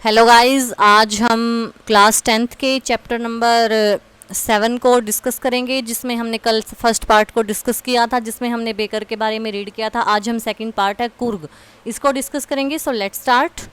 Hello guys, आज हम class 10th के चैप्टर नंबर 7 को डिस्कस करेंगे, जिसमें हमने कल फर्स्ट पार्ट को डिस्कस किया था, जिसमें हमने बेकर के बारे में रीड किया था। आज हम सेकंड पार्ट है कुर्ग, इसको डिस्कस करेंगे। So let's start.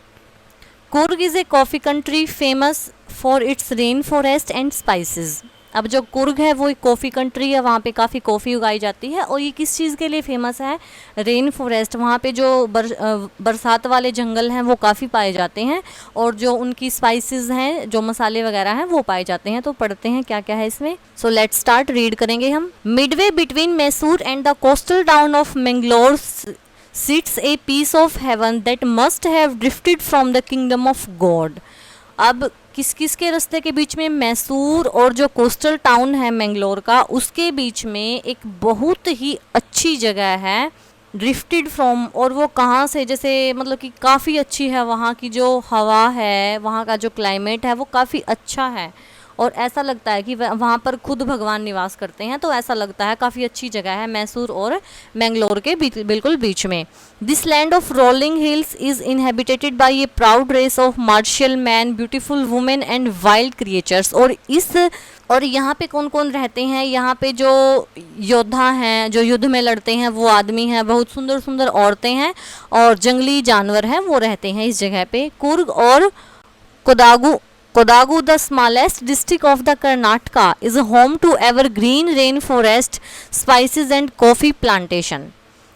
Coorg is a coffee country famous for its rain forest and spices. अब जो कुर्ग है वो एक कॉफ़ी कंट्री है, वहाँ पे काफ़ी कॉफ़ी उगाई जाती है। और ये किस चीज़ के लिए फेमस है? रेन फॉरेस्ट, वहाँ पे जो बरसात वाले जंगल हैं वो काफ़ी पाए जाते हैं, और जो उनकी स्पाइसेस हैं, जो मसाले वगैरह हैं, वो पाए जाते हैं। तो पढ़ते हैं क्या क्या है इसमें। सो लेट्स स्टार्ट, रीड करेंगे हम। Midway between Mysore and the coastal town of Mangalore sits a piece of heaven that must have drifted from the kingdom of God। अब किस किस के रास्ते के बीच में? मैसूर और जो कोस्टल टाउन है मैंगलोर का, उसके बीच में एक बहुत ही अच्छी जगह है, ड्रिफ्टेड फ्रॉम। और वो कहाँ से? जैसे मतलब कि काफ़ी अच्छी है, वहाँ की जो हवा है, वहाँ का जो क्लाइमेट है वो काफ़ी अच्छा है, और ऐसा लगता है कि वहाँ पर खुद भगवान निवास करते हैं। तो ऐसा लगता है काफ़ी अच्छी जगह है, मैसूर और मैंगलोर के बिल्कुल बीच में। This land of rolling hills is inhabited by a proud race of martial man, beautiful women and wild creatures. और यहाँ पे कौन कौन रहते हैं? यहाँ पे जो योद्धा हैं, जो युद्ध में लड़ते हैं, वो आदमी हैं, बहुत सुंदर सुंदर औरतें हैं, और जंगली जानवर हैं, वो रहते हैं इस जगह पे। कुर्ग और Kodagu, the smallest district of the Karnataka, is home to evergreen rainforest, spices and coffee plantation।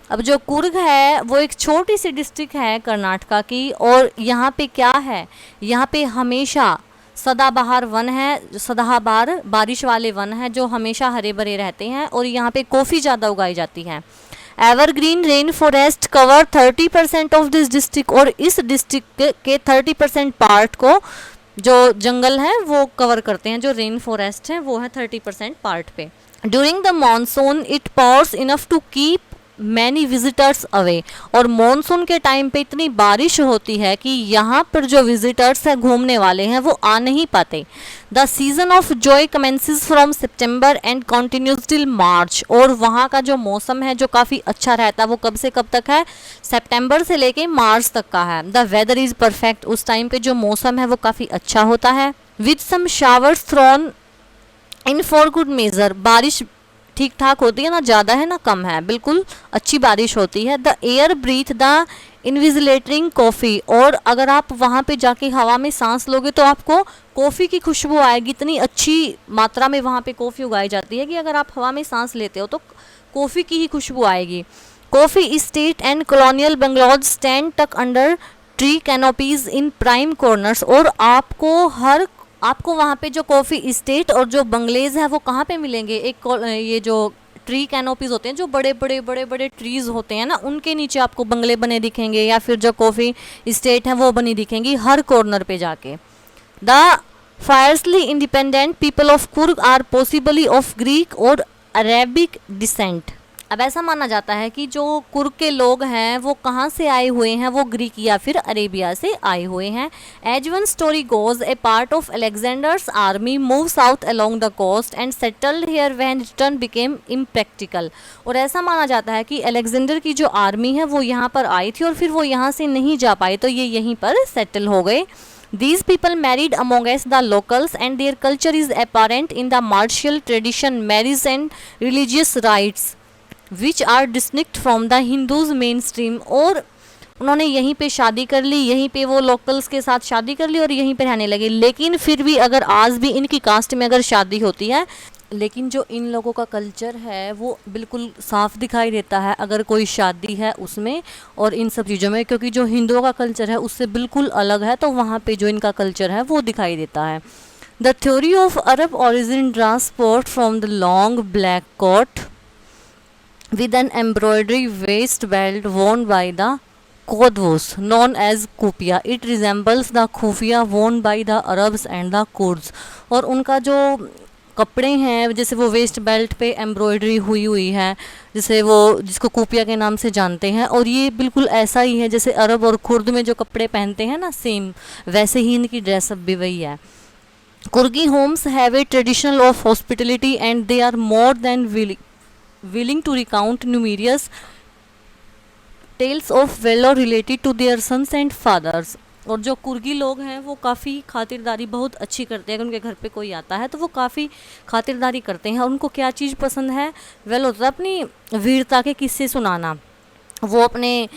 अब जो कुर्ग है वो एक छोटी सी डिस्ट्रिक्ट है कर्नाटका की, और यहाँ पे क्या है? यहाँ पे हमेशा सदाबहार वन है, सदाबहार बारिश वाले वन है, जो हमेशा हरे भरे रहते हैं, और यहाँ पे कॉफ़ी ज़्यादा उगाई जाती है। Evergreen rain forest cover 30% of this district, और इस डिस्ट्रिक्ट के 30% पार्ट को जो जंगल है वो कवर करते हैं, जो रेन फॉरेस्ट है वो है 30% पार्ट पे। During the monsoon it pours enough to keep many visitors away. और मानसून के टाइम पे इतनी बारिश होती है कि यहाँ पर जो विजिटर्स हैं, घूमने वाले हैं, वो आ नहीं पाते। The season of Joy commences from September and continues till March. और वहाँ का जो मौसम है जो काफ़ी अच्छा रहता है, वो कब से कब तक है? सितंबर से लेके मार्च तक का है। द वेदर इज़ परफेक्ट, उस टाइम पे जो मौसम है वो काफ़ी अच्छा होता है। With some showers thrown in for good measure. बारिश ठीक ठाक होती है, ना ज़्यादा है ना कम है, बिल्कुल अच्छी बारिश होती है। The air breathe the invigilating coffee. और अगर आप वहाँ पे जाके हवा में सांस लोगे तो आपको कॉफ़ी की खुशबू आएगी। इतनी अच्छी मात्रा में वहाँ पे कॉफ़ी उगाई जाती है कि अगर आप हवा में सांस लेते हो तो कॉफ़ी की ही खुशबू आएगी। Coffee estate and colonial Bangalore stand tuck under tree canopies in prime corners. और आपको वहाँ पे जो कॉफ़ी स्टेट और जो बंगलेज हैं वो कहाँ पे मिलेंगे? ये जो ट्री कैनोपीज होते हैं, जो बड़े बड़े ट्रीज होते हैं ना, उनके नीचे आपको बंगले बने दिखेंगे, या फिर जो कॉफ़ी स्टेट हैं वो बनी दिखेंगी हर कॉर्नर पे जाके। The fiercely independent people of Coorg are possibly of Greek or Arabic descent. अब ऐसा माना जाता है कि जो कुर्ग के लोग हैं वो कहाँ से आए हुए हैं? वो ग्रीक या फिर अरेबिया से आए हुए हैं। As one story goes, a part of Alexander's army move south along the coast and settled here when return became impractical. और ऐसा माना जाता है कि अलेक्जेंडर की जो आर्मी है वो यहाँ पर आई थी, और फिर वो यहाँ से नहीं जा पाई, तो ये यहीं पर सेटल हो गए। These people married amongst the locals and their culture is apparent in the martial tradition, marriage and religious rites which are distinct from the Hindus mainstream। और उन्होंने यहीं पे शादी कर ली, यहीं पे वो लोकल्स के साथ शादी कर ली और यहीं पे रहने लगे। लेकिन फिर भी अगर आज भी इनकी कास्ट में अगर शादी होती है, लेकिन जो इन लोगों का कल्चर है वो बिल्कुल साफ दिखाई देता है अगर कोई शादी है उसमें और इन सब चीज़ों में, क्योंकि जो हिंदुओं का कल्चर है उससे बिल्कुल अलग है, तो वहाँ पे जो इनका कल्चर है वो दिखाई देता है। The theory of Arab origin transport from the long black coat with an embroidery waist belt worn by the Kodvos known as Kupia. It resembles the Khufia worn by the Arabs and the Kurds। और उनका जो कपड़े हैं, जैसे वो waste belt पे embroidery हुई है, जैसे वो जिसको कुपिया के नाम से जानते हैं, और ये बिल्कुल ऐसा ही है जैसे अरब और कुर्द में जो कपड़े पहनते हैं ना, सेम वैसे ही इनकी ड्रेसअप भी वही है। Coorgi homes have a traditional of hospitality and they are more than willing to recount numerous tales of valor related to their sons and fathers। और जो कुर्गी लोग हैं वो काफ़ी खातिरदारी बहुत अच्छी करते हैं। अगर उनके घर पे कोई आता है तो वो काफ़ी खातिरदारी करते हैं। उनको क्या चीज़ पसंद है, वेल होता है अपनी वीरता के किस्से सुनाना। वो अपने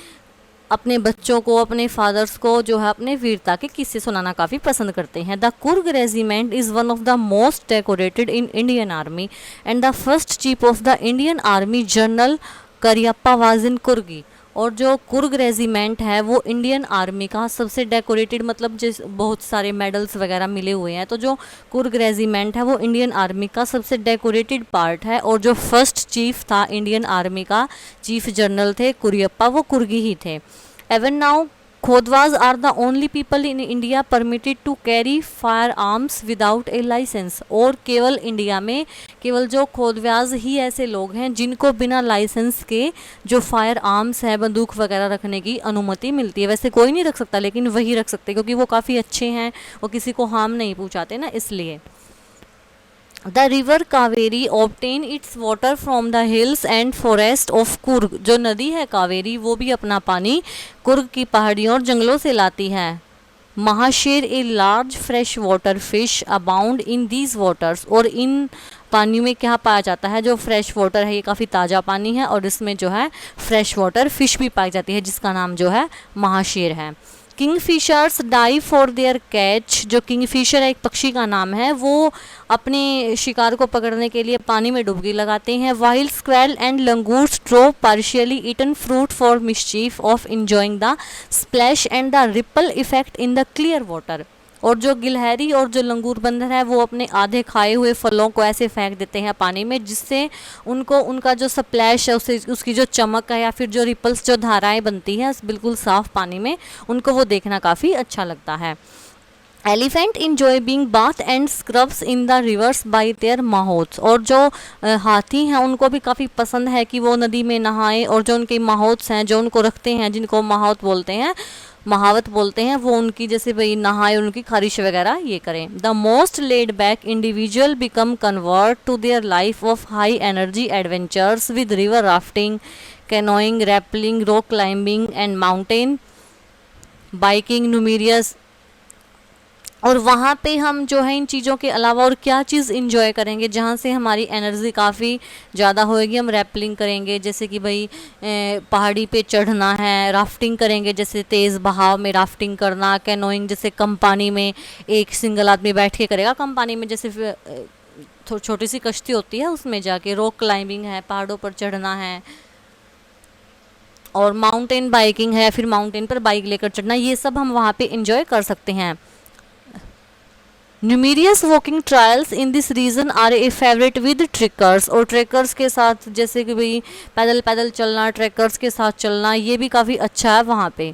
अपने बच्चों को, अपने फादर्स को जो है अपने वीरता के किस्से सुनाना काफ़ी पसंद करते हैं। The Coorg regiment is one of the most decorated in Indian army and the first chief of the Indian army general Cariappa was in Coorgi. और जो कुर्ग रेजिमेंट है वो इंडियन आर्मी का सबसे डेकोरेटेड, मतलब जिस बहुत सारे मेडल्स वगैरह मिले हुए हैं, तो जो कुर्ग रेजिमेंट है वो इंडियन आर्मी का सबसे डेकोरेटेड पार्ट है। और जो फर्स्ट चीफ था इंडियन आर्मी का, चीफ जनरल थे कुरियप्पा, वो कुर्गी ही थे। Even now Kodavas are the only people in India permitted to carry fire arms without a licence. और केवल इंडिया में केवल जो खोदवाज ही ऐसे लोग हैं जिनको बिना लाइसेंस के जो फायर आर्म्स है, बंदूक वगैरह रखने की अनुमति मिलती है। वैसे कोई नहीं रख सकता, लेकिन वही रख सकते क्योंकि वो काफ़ी अच्छे हैं, वो किसी को हार्म नहीं पहुँचाते ना, इसलिए। The river Kaveri obtain it's water from the hills and forest of Coorg. जो नदी है कावेरी वो भी अपना पानी कुर्ग की पहाड़ियों और जंगलों से लाती है। Mahseer a large fresh water fish abound in these waters. और इन पानी में क्या पाया जाता है, जो फ्रेश वाटर है ये काफ़ी ताज़ा पानी है और इसमें जो है फ्रेश वाटर फिश भी पाई जाती है जिसका नाम जो है महाशेर है। Kingfishers die for their catch. जो किंगफिशर है एक पक्षी का नाम है, वो अपने शिकार को पकड़ने के लिए पानी में डुबकी लगाते हैं। Wild squirrel and langurs draw partially eaten fruit for mischief of enjoying the splash and the ripple effect in the clear water. और जो गिलहरी और जो लंगूर बंदर है वो अपने आधे खाए हुए फलों को ऐसे फेंक देते हैं पानी में, जिससे उनको उनका जो स्प्लैश है उसे उसकी जो चमक है या फिर जो रिपल्स जो धाराएं बनती हैं बिल्कुल साफ पानी में, उनको वो देखना काफ़ी अच्छा लगता है। Elephant enjoy being bath and scrubs in the rivers by their mahouts. और जो हाथी हैं उनको भी काफ़ी पसंद है कि वो नदी में नहाएं, और जो उनके माहौत्स हैं जो उनको रखते हैं, जिनको माहौत बोलते हैं, महावत बोलते हैं, वो उनकी जैसे भाई नहाए, उनकी खारिश वगैरह ये करें। The most laid back individual become convert to their life of high energy adventures with river rafting, canoeing, rappelling, rock climbing and mountain biking, numerous. और वहाँ पे हम जो है इन चीज़ों के अलावा और क्या चीज़ इंजॉय करेंगे जहाँ से हमारी एनर्जी काफ़ी ज़्यादा होएगी। हम रैपलिंग करेंगे, जैसे कि भाई पहाड़ी पे चढ़ना है, राफ्टिंग करेंगे जैसे तेज़ बहाव में राफ्टिंग करना, कैनोइंग जैसे कम पानी में एक सिंगल आदमी बैठ के करेगा, कम पानी में जैसे छोटी सी कश्ती होती है उसमें जाके, रॉक क्लाइंबिंग है, पहाड़ों पर चढ़ना है, और माउंटेन बाइकिंग है, फिर माउंटेन पर बाइक लेकर चढ़ना, ये सब हम वहाँ पे इंजॉय कर सकते हैं। Numerous walking trails in this region are a favourite with trekkers. और ट्रेकर्स के साथ जैसे कि भाई पैदल पैदल चलना, ट्रेकर्स के साथ चलना, ये भी काफ़ी अच्छा है वहाँ पे।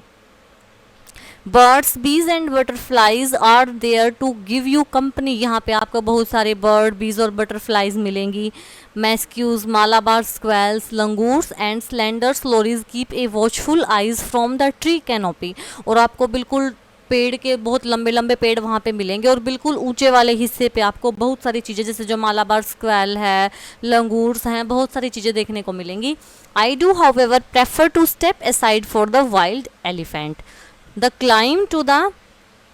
Birds, bees and butterflies are there to give you company. यहाँ पे आपको बहुत सारे बर्ड, बीज और बटरफ्लाइज मिलेंगी। Macaques, Malabar squirrels, langurs and slender lorises keep a watchful eyes from the tree canopy. और आपको बिल्कुल पेड़ के बहुत लंबे लंबे पेड़ वहाँ पे मिलेंगे, और बिल्कुल ऊंचे वाले हिस्से पे आपको बहुत सारी चीज़ें जैसे जो मालाबार स्क्वैल है, लंगूर्स हैं, बहुत सारी चीज़ें देखने को मिलेंगी। I do however prefer to step aside for the wild elephant. The climb to the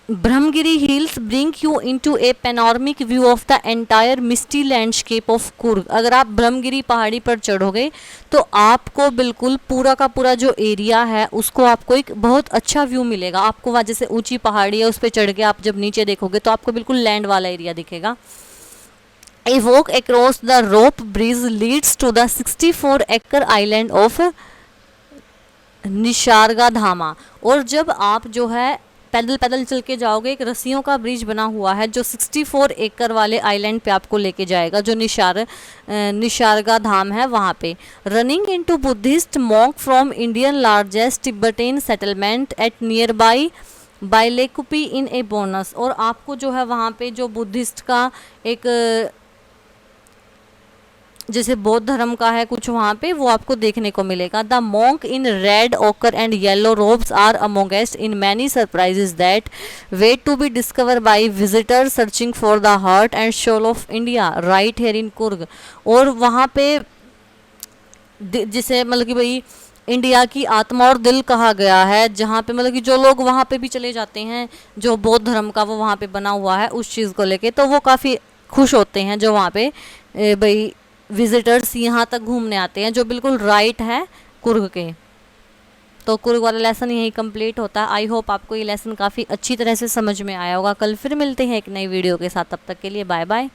Brahmagiri hills bring you into a panoramic view of the entire misty landscape of Coorg. अगर आप ब्रह्मगिरी पहाड़ी पर चढ़ोगे तो आपको बिल्कुल पूरा का पूरा जो एरिया है उसको आपको एक बहुत अच्छा व्यू मिलेगा। आपको वहाँ जैसे ऊंची पहाड़ी है उस पर चढ़ के आप जब नीचे देखोगे तो आपको बिल्कुल लैंड वाला एरिया दिखेगा। A walk across the rope bridge leads to the 64 acre island of निसर्गा धामा। और जब आप जो है पैदल पैदल चल के जाओगे, एक रस्सियों का ब्रिज बना हुआ है जो 64 एकड़ वाले आइलैंड पे आपको लेके जाएगा, जो निसर्गा धाम है वहाँ पे। Running into Buddhist monk from Indian largest Tibetan settlement at nearby Bylakuppe in a bonus. और आपको जो है वहाँ पे जो बुद्धिस्ट का एक जैसे बौद्ध धर्म का है कुछ वहाँ पे, वो आपको देखने को मिलेगा। The monk in red ochre and yellow robes are amongst in many surprises that wait to be discover by visitors searching for the heart and soul of India right here in Coorg. और वहाँ पे जैसे मतलब कि भाई India की आत्मा और दिल कहा गया है, जहाँ पे मतलब कि जो लोग वहाँ पे भी चले जाते हैं, जो बौद्ध धर्म का वो वहाँ पे बना हुआ है उस चीज़ को लेके, तो वो काफ़ी खुश होते हैं जो वहाँ पे भाई विजिटर्स यहाँ तक घूमने आते हैं, जो बिल्कुल राइट है कुर्ग के। तो कुर्ग वाला लेसन यही कंप्लीट होता है। आई होप आपको ये लेसन काफ़ी अच्छी तरह से समझ में आया होगा। कल फिर मिलते हैं एक नई वीडियो के साथ, तब तक के लिए बाय बाय।